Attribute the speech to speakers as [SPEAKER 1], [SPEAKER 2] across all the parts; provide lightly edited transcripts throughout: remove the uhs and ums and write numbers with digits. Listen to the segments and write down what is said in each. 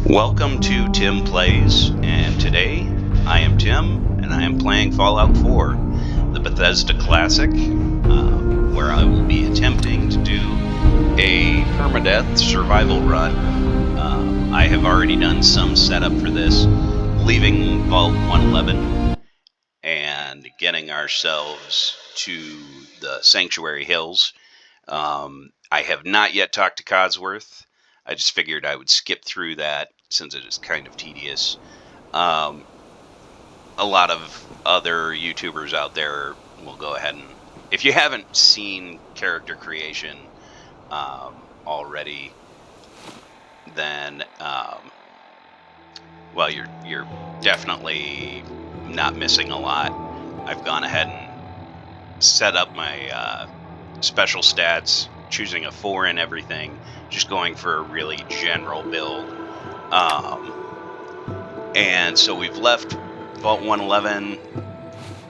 [SPEAKER 1] Welcome to Tim Plays, and today I am Tim, and I am playing Fallout 4, the Bethesda classic, where I will be attempting to do a permadeath survival run. I have already done some setup for this, leaving Vault 111 and getting ourselves to the Sanctuary Hills. I have not yet talked to Codsworth. I just figured I would skip through that since it is kind of tedious. A lot of other YouTubers out there will go ahead and, if you haven't seen character creation already, then well, you're definitely not missing a lot. I've gone ahead and set up my special stats, choosing a 4 in everything, just going for a really general build. And so we've left Vault 111.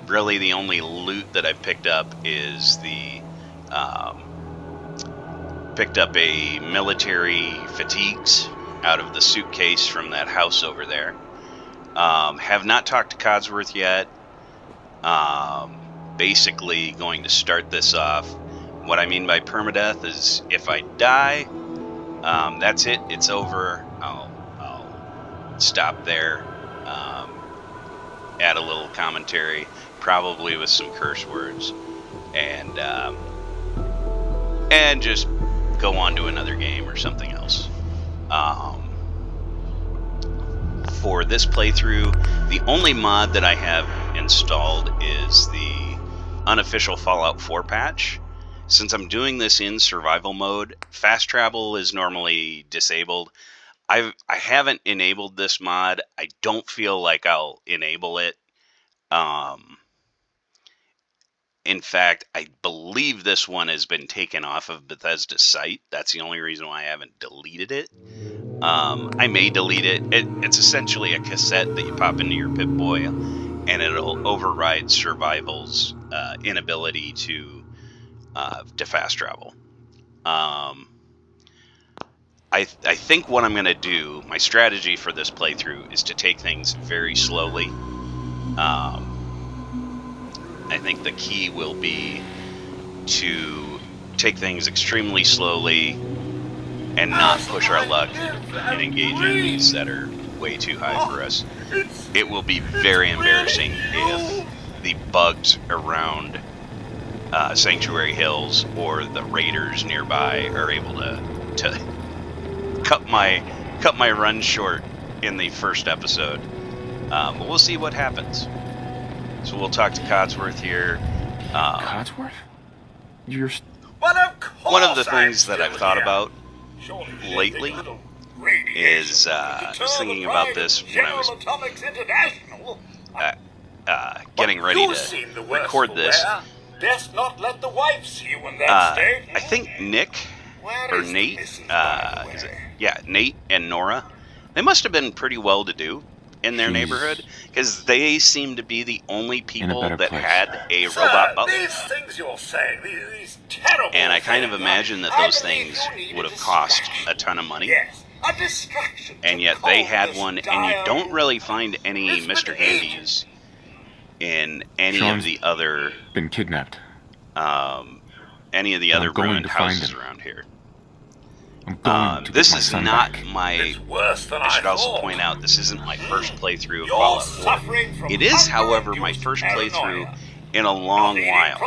[SPEAKER 1] Really the only loot that I've picked up is the picked up a military fatigues out of the suitcase from that house over there. Have not talked to Codsworth yet. Basically going to start this off. What I mean by permadeath is if I die, that's it. It's over. I'll stop there. Add a little commentary, probably with some curse words, and just go on to another game or something else. For this playthrough, the only mod that I have installed is the unofficial Fallout 4 patch. Since I'm doing this in survival mode, fast travel is normally disabled. I haven't enabled this mod. I don't feel like I'll enable it. In fact, I believe this one has been taken off of Bethesda's site. That's the only reason why I haven't deleted it. I may delete it. It's essentially a cassette that you pop into your Pip-Boy, and it'll override Survival's inability to fast travel. I think what I'm going to do, my strategy for this playthrough, is to take things very slowly. I think the key will be to take things extremely slowly and not push our luck and engage enemies that are way too high for us. It will be very embarrassing if the bugs around Sanctuary Hills or the raiders nearby are able to cut my run short in the first episode. But we'll see what happens. So we'll talk to Codsworth here.
[SPEAKER 2] Codsworth? You're...
[SPEAKER 1] One of the things that I've thought about lately is I was thinking about this when I was getting ready to record this.
[SPEAKER 3] Best not let the wife see you in that state.
[SPEAKER 1] I think Nick or Nate, is it? Yeah, Nate and Nora. They must have been pretty well-to-do in their neighborhood, because they seem to be the only people that had a robot butler.
[SPEAKER 3] These things you're saying, these terrible
[SPEAKER 1] and I kind of imagine that those things would have cost a ton of money.
[SPEAKER 3] Yes, a distraction.
[SPEAKER 1] And yet they had one, and you don't really find any Mr. Handys in any of the other...
[SPEAKER 2] been kidnapped.
[SPEAKER 1] Any of the other ruined houses around here. This is not my... I should also point out, this isn't my first playthrough of Fallout 4. It is, however, my first playthrough in a long while.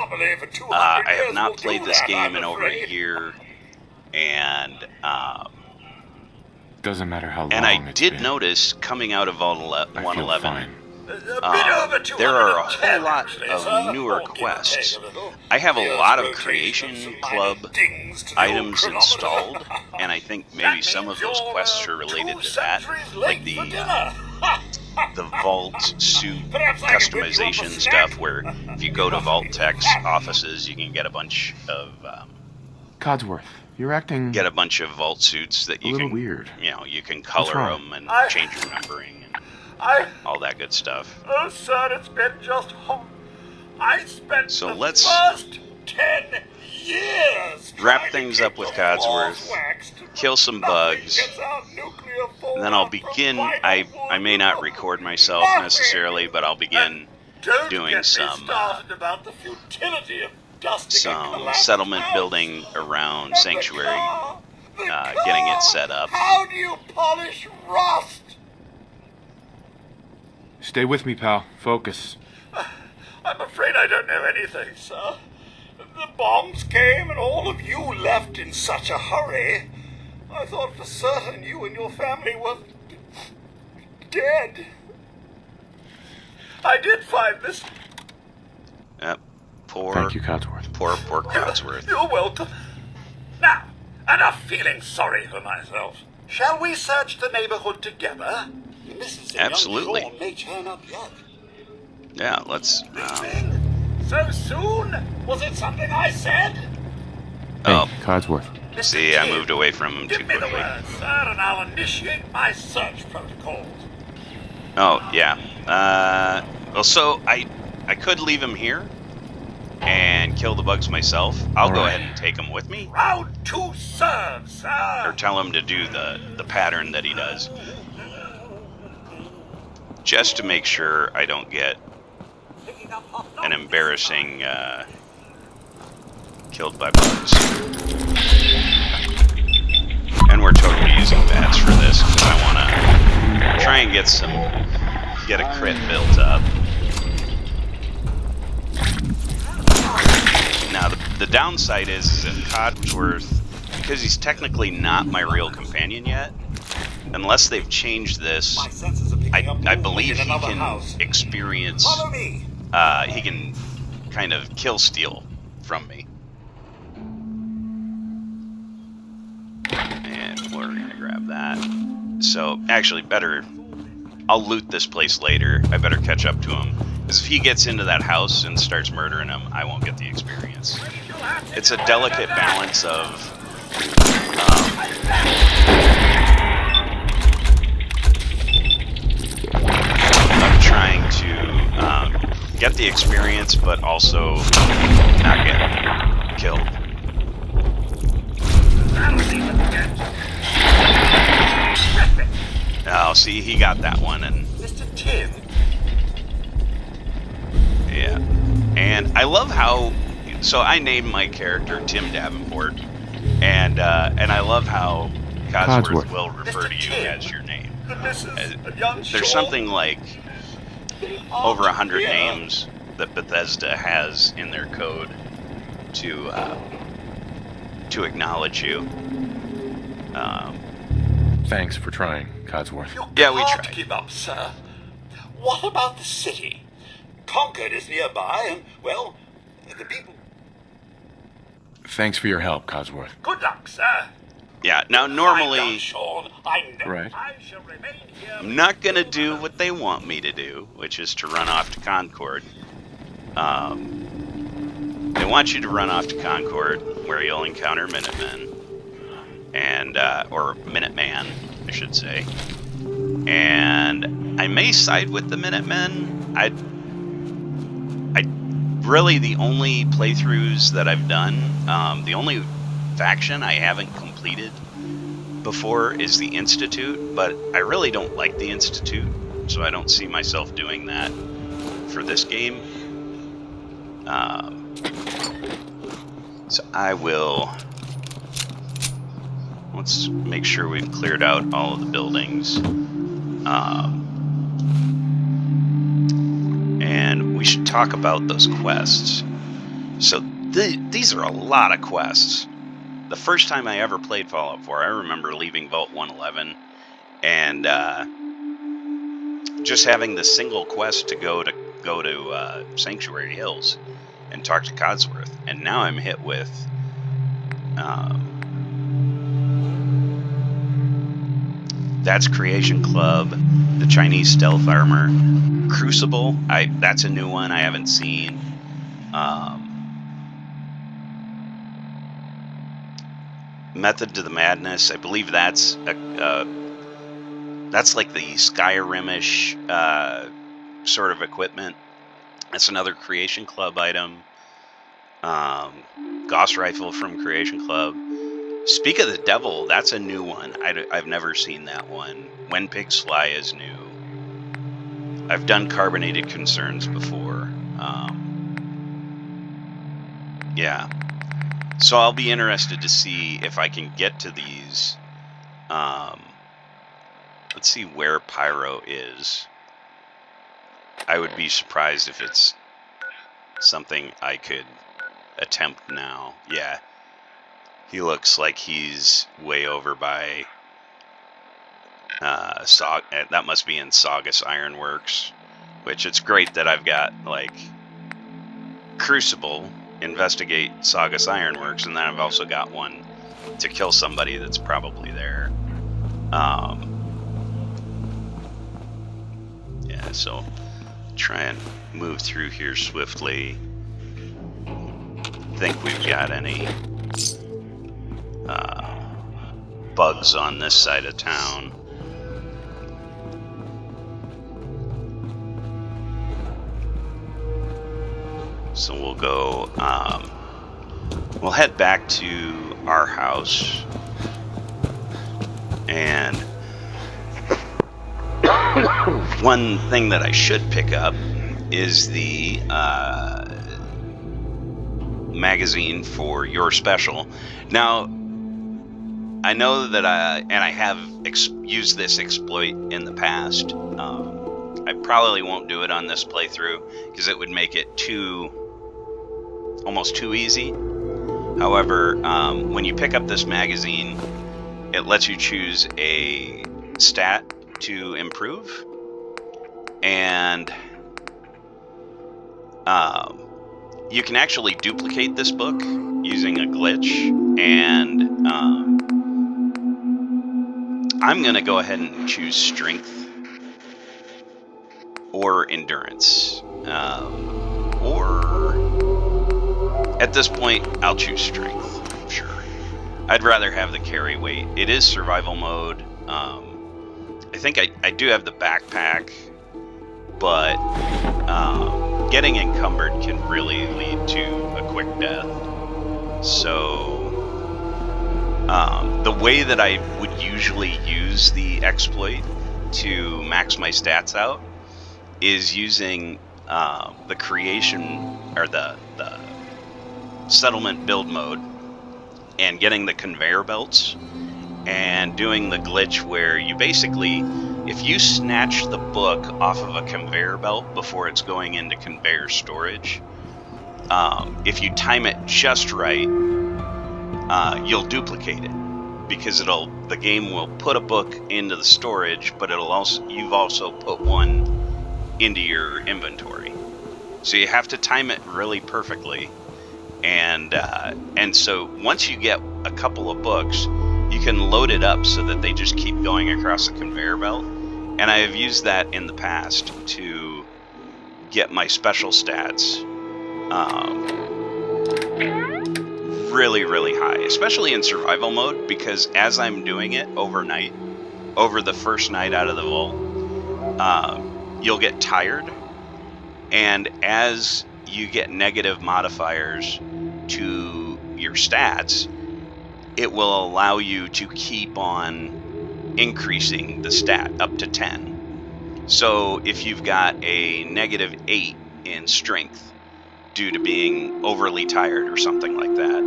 [SPEAKER 1] I have not played this game in over a year, and...
[SPEAKER 2] doesn't matter how long
[SPEAKER 1] and I
[SPEAKER 2] it's
[SPEAKER 1] did
[SPEAKER 2] been.
[SPEAKER 1] notice, coming out of Vault 111...
[SPEAKER 3] there
[SPEAKER 1] are a whole lot of newer quests. I have a lot of Creation Club items installed, and I think maybe some of those quests are related to that, like the Vault suit customization stuff, where if you go to Vault Tech's offices, you can get a bunch of
[SPEAKER 2] Codsworth, you're acting...
[SPEAKER 1] get a bunch of Vault suits that you can...
[SPEAKER 2] weird.
[SPEAKER 1] You know, you can color them and change your numbering. All that good stuff.
[SPEAKER 3] Oh, sir, it's been just hot. I spent
[SPEAKER 1] so
[SPEAKER 3] the
[SPEAKER 1] let's
[SPEAKER 3] first 10 years.
[SPEAKER 1] wrap things up with Codsworth, kill some bugs, and then I'll begin. I may not record myself necessarily, but I'll begin doing some settlement building around Sanctuary, getting it set up.
[SPEAKER 3] How do you polish rust?
[SPEAKER 2] Stay with me, pal. Focus.
[SPEAKER 3] I'm afraid I don't know anything, sir. The bombs came and all of you left in such a hurry. I thought for certain you and your family were dead. I did find this.
[SPEAKER 1] Yep.
[SPEAKER 2] Thank you, Codsworth.
[SPEAKER 1] Poor Codsworth.
[SPEAKER 3] You're welcome. Now, enough feeling sorry for myself. Shall we search the neighborhood together? Mrs.
[SPEAKER 1] Absolutely.
[SPEAKER 3] Young Sean may turn up yet.
[SPEAKER 1] Yeah, let's.
[SPEAKER 3] So soon? Was it something I said?
[SPEAKER 1] Oh,
[SPEAKER 2] Codsworth.
[SPEAKER 1] see, I moved away from him too
[SPEAKER 3] Give me the
[SPEAKER 1] quickly.
[SPEAKER 3] word, sir, and I'll initiate my search protocols.
[SPEAKER 1] Oh, yeah. Well, so I could leave him here and kill the bugs myself. I'll go ahead and take him with me.
[SPEAKER 3] Round 2 serve, sir.
[SPEAKER 1] Or tell him to do the pattern that he does. Just to make sure I don't get an embarrassing killed by bugs. And we're totally using bats for this because I want to try and get a crit built up. Now the downside is that Codsworth, because he's technically not my real companion yet, unless they've changed this, I believe he can experience, he can kind of kill steal from me. And we're gonna grab that. So, actually, I'll loot this place later. I better catch up to him. Because if he gets into that house and starts murdering him, I won't get the experience. It's a delicate balance of trying to get the experience, but also not get killed. Oh, see, he got that one, and
[SPEAKER 3] Mr. Tim.
[SPEAKER 1] yeah. And I love how, so I named my character Tim Davenport, and I love how Codsworth will refer to you as your name. There's something like over 100 names that Bethesda has in their code to acknowledge you.
[SPEAKER 2] Thanks for trying, Codsworth.
[SPEAKER 1] Yeah, we
[SPEAKER 3] Can't
[SPEAKER 1] tried.
[SPEAKER 3] keep up, sir. What about the city? Concord is nearby, and, well, the people...
[SPEAKER 2] Thanks for your help, Codsworth.
[SPEAKER 3] Good luck, sir.
[SPEAKER 1] Yeah, now normally
[SPEAKER 3] Sean, I know
[SPEAKER 2] Right.
[SPEAKER 3] I shall remain here.
[SPEAKER 1] I'm not gonna do what they want me to do, which is to run off to Concord. They want you to run off to Concord, where you'll encounter Minutemen, and or Minuteman, I should say. And I may side with the Minutemen. I really, the only playthroughs that I've done, the only faction I haven't completed before is the Institute, but I really don't like the Institute, so I don't see myself doing that for this game. So I will... Let's make sure we've cleared out all of the buildings. And we should talk about those quests. So these are a lot of quests. The first time I ever played Fallout 4, I remember leaving Vault 111 and just having the single quest to go to Sanctuary Hills and talk to Codsworth. And now I'm hit with that's Creation Club, the Chinese Stealth Armor, Crucible. That's a new one I haven't seen. Method to the Madness. I believe that's that's like the Skyrim-ish sort of equipment. That's another Creation Club item. Gauss Rifle from Creation Club. Speak of the Devil, that's a new one. I've never seen that one. When Pigs Fly is new. I've done Carbonated Concerns before. Yeah. So I'll be interested to see if I can get to these. Let's see where Pyro is. I would be surprised if it's something I could attempt now. Yeah. He looks like he's way over by that must be in Saugus Ironworks, which it's great that I've got like Crucible, Investigate Saugus Ironworks, and then I've also got one to kill somebody that's probably there. Yeah, so try and move through here swiftly. Think we've got any bugs on this side of town. So we'll go, we'll head back to our house, and one thing that I should pick up is the magazine for your special. Now, I know that I have used this exploit in the past. I probably won't do it on this playthrough because it would make it almost too easy. However, when you pick up this magazine, it lets you choose a stat to improve, and you can actually duplicate this book using a glitch, and I'm going to go ahead and choose Strength or Endurance. Or, at this point, I'll choose Strength, sure. I'd rather have the carry weight. It is survival mode. I think I do have the backpack, but getting encumbered can really lead to a quick death. So the way that I would usually use the exploit to max my stats out is using the creation, or the settlement build mode, and getting the conveyor belts and doing the glitch where you basically, if you snatch the book off of a conveyor belt before it's going into conveyor storage, if you time it just right, you'll duplicate it, because the game will put a book into the storage, but you've also put one into your inventory. So you have to time it really perfectly, and so once you get a couple of books, you can load it up so that they just keep going across the conveyor belt. And I have used that in the past to get my special stats really, really high, especially in survival mode, because as I'm doing it overnight, over the first night out of the vault, you'll get tired, and as you get negative modifiers to your stats, it will allow you to keep on increasing the stat up to 10. So if you've got a -8 in strength due to being overly tired or something like that,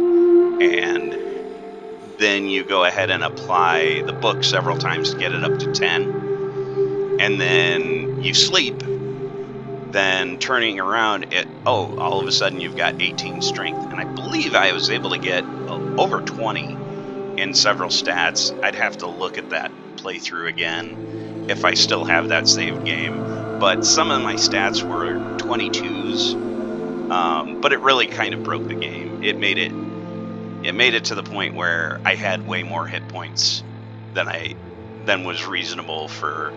[SPEAKER 1] and then you go ahead and apply the book several times to get it up to 10, and then you sleep, then turning around, all of a sudden you've got 18 strength. And I believe I was able to get over 20 in several stats. I'd have to look at that playthrough again if I still have that saved game. But some of my stats were 22s, but it really kind of broke the game. It made it to the point where I had way more hit points than was reasonable for.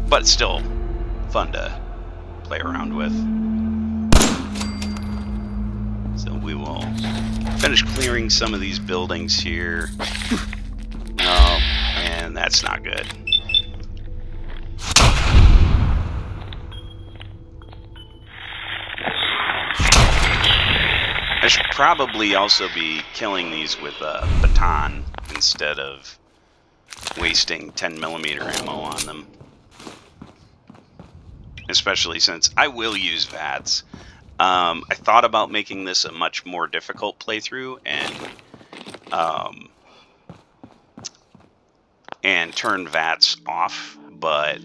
[SPEAKER 1] But still fun to play around with. So we will finish clearing some of these buildings here. Oh, and that's not good. I should probably also be killing these with a baton instead of wasting 10mm ammo on them. Especially since I will use VATS. I thought about making this a much more difficult playthrough and turn VATS off, but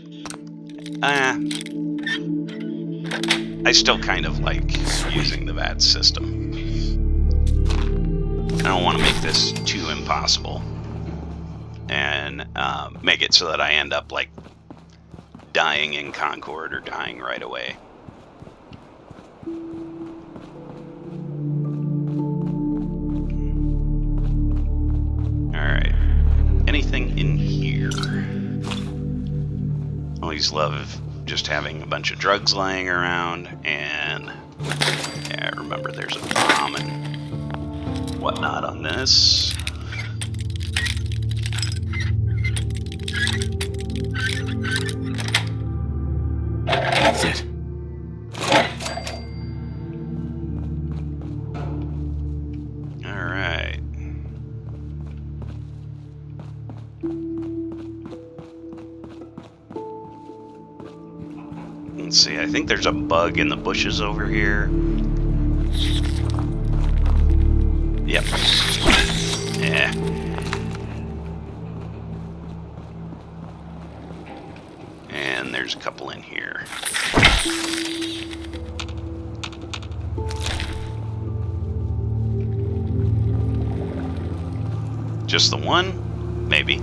[SPEAKER 1] I still kind of like using the VATS system. I don't want to make this too impossible and make it so that I end up like dying in Concord or dying right away. Alright. Anything in here? Always love just having a bunch of drugs laying around, and yeah, remember there's a bomb and whatnot on this.
[SPEAKER 2] That's it.
[SPEAKER 1] Alright. Let's see, I think there's a bug in the bushes over here. Yep. Yeah. And there's a couple in here. Just the one? Maybe.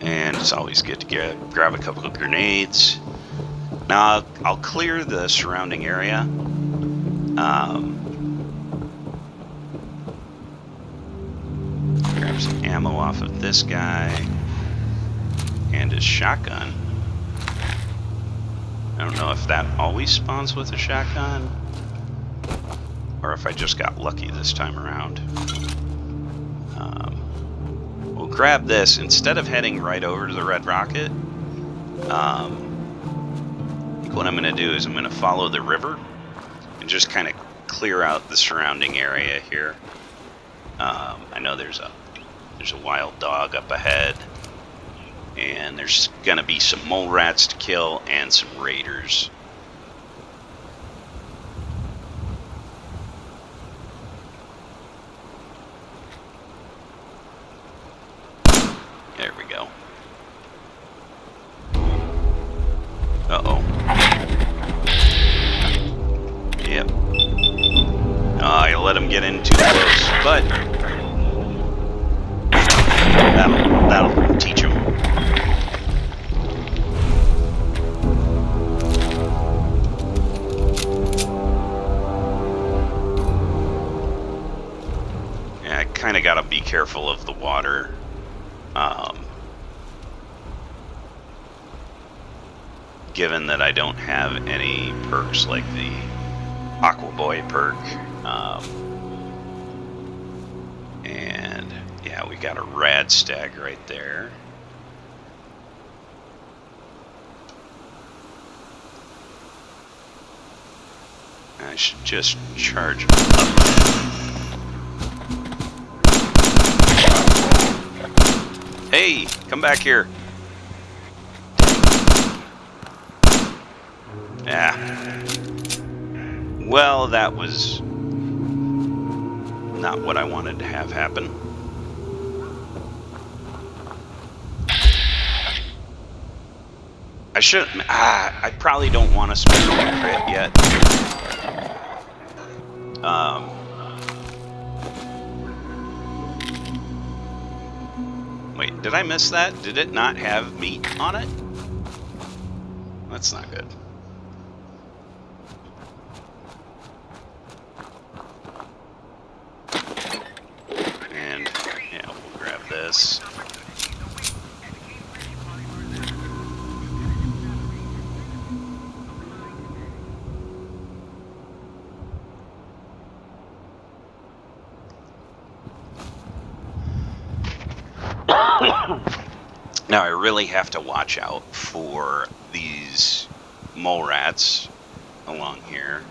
[SPEAKER 1] And it's always good to grab a couple of grenades. Now, I'll clear the surrounding area. Grab some ammo off of this guy. And his shotgun. I don't know if that always spawns with a shotgun, or if I just got lucky this time around. We'll grab this. Instead of heading right over to the Red Rocket, I think what I'm going to do is I'm going to follow the river and just kind of clear out the surrounding area here. I know there's a wild dog up ahead. And there's gonna be some mole rats to kill and some raiders. There we go. Uh-oh. Yep. I let him get in too close, but that'll teach him. Kind of got to be careful of the water. Given that I don't have any perks like the Aqua Boy perk. And yeah, we got a rad stag right there. I should just charge up. Hey, come back here. Yeah. Well, that was not what I wanted to have happen. I shouldn't. I probably don't want to spend a crit yet. Wait, did I miss that? Did it not have meat on it? That's not good. And, yeah, we'll grab this. Now I really have to watch out for these mole rats along here.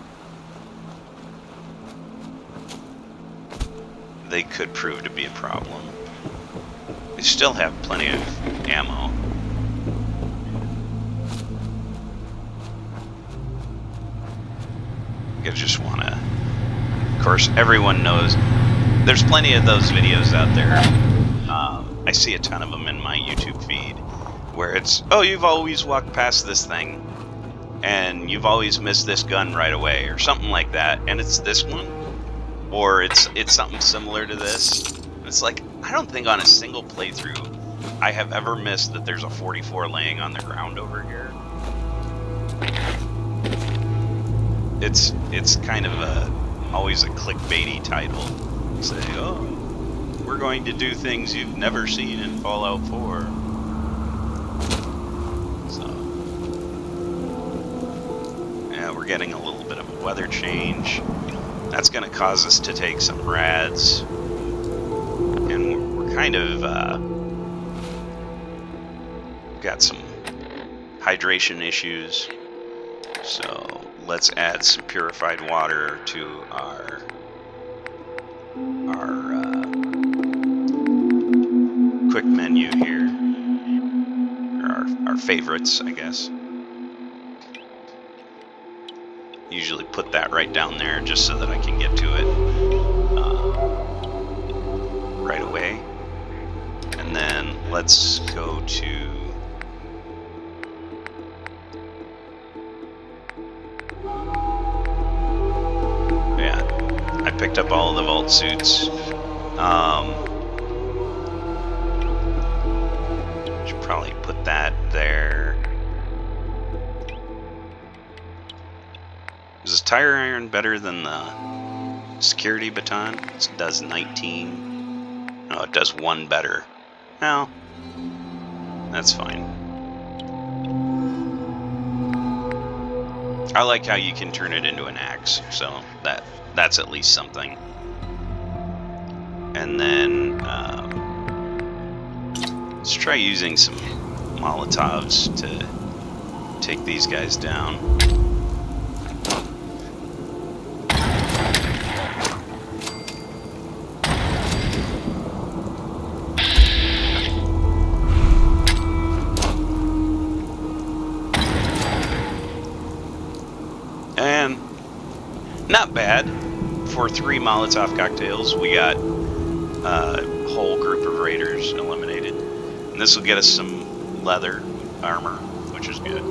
[SPEAKER 1] They could prove to be a problem. I still have plenty of ammo. I just want to... Of course, everyone knows there's plenty of those videos out there. I see a ton of them in my YouTube feed where it's, oh, you've always walked past this thing and you've always missed this gun right away, or something like that, and it's this one, or it's something similar to this. It's like, I don't think on a single playthrough I have ever missed that there's a 44 laying on the ground over here. It's kind of always a clickbaity title. Say, oh, we're going to do things you've never seen in Fallout 4. So, yeah, we're getting a little bit of a weather change. That's going to cause us to take some rads. And we're kind of got some hydration issues. So let's add some purified water to our quick menu here, or our favorites, I guess. Usually put that right down there just so that I can get to it right away. And then let's go to I picked up all of the vault suits. Should probably put that there. Is this tire iron better than the security baton? It does 19. No, it does 1 better. No, that's fine. I like how you can turn it into an axe, so that's at least something. And then let's try using some Molotovs to take these guys down. And not bad. For 3 Molotov cocktails, we got a whole group of raiders eliminated. And this will get us some leather armor, which is good.